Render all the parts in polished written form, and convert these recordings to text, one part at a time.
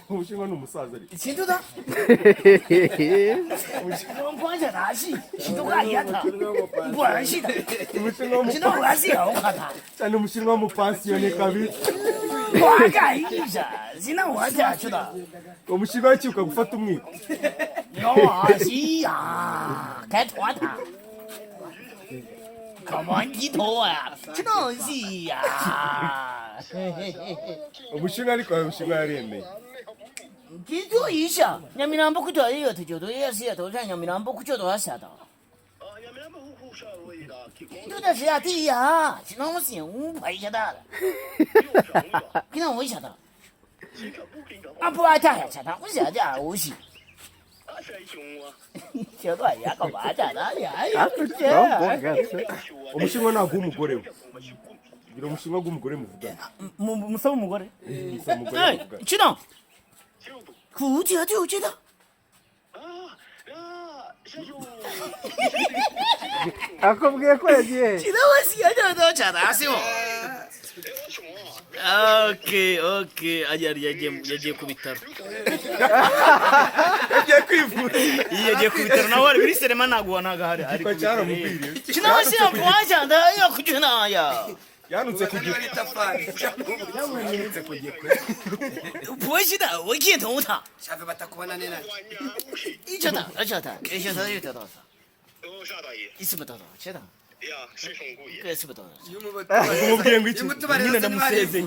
Umushinwa n'umusaza ari. Ikintuda. Umushinwa 다시 시도가 아니야다. 뭐하시다. umushinwa wasi awukata. cyane umushinwa mu pensione kabiri. 와가이자. 지나 와자 주다. umushinwa yakiuka gufata umwiko. 여시야. 개토하다. 가만히 둬야. 진원시야. umushinwa ariko umushinwa yaremeye. 记住一下，人民南部可以有的，就都也是呀，都是人民南部可就都要下的。就在是呀，对呀，今天我是5块下的，今天我下的，啊不爱他下的，我下的50。小段也搞嘛下的呀？umushinwa ntabwo umugore we. Ngira umushinwa w'umugore muvugana. musaba umugore. Musaba umugore muvugana. 진아. 그 어디 어디다? akubwiye ko yagiye 진아 왔어요. 너 잘하세요. 오케이. 아니 yagiye ku bitaro. Yagiye kwivuza. yagiye ku bitaro nawe ari kuri serema ntabwo hari ari. Kwa cyaramubwiriye. 진아 왔어요. 보아잖아. 야 그잖아야. yanutse kugira 보시다. 어디에 동타? 샤베 바타쿠바나 내나 이쳤다. 이쳤다. 이쳤다. 있으면 더. 쳤다. 그랬으면 더. kumubwiye ngo iki. 니는 너무 세세.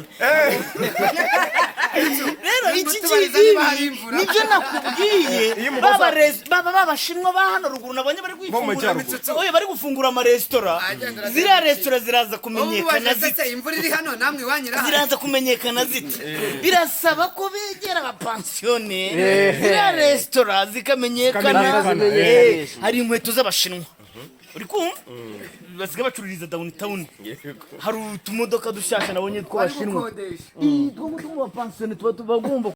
내가 이 진짜 니가 nakubwiye baba shinwa ba hano ruguru nabonye bari kwifungura oye bari gufungura ama restaurant zira restaurant ziraza kumenyekana zite imvura iri hano namwe wanyira ziraza kumenyekana zite birasaba ko begera aba pensione zira restaurant zikamenyekana hari inkweto z'abashinwa uri kumva basiga bacururiza downtown hari utumodoka dushasha nabonye tw'abashinwa two mu pensione tuba tubagomba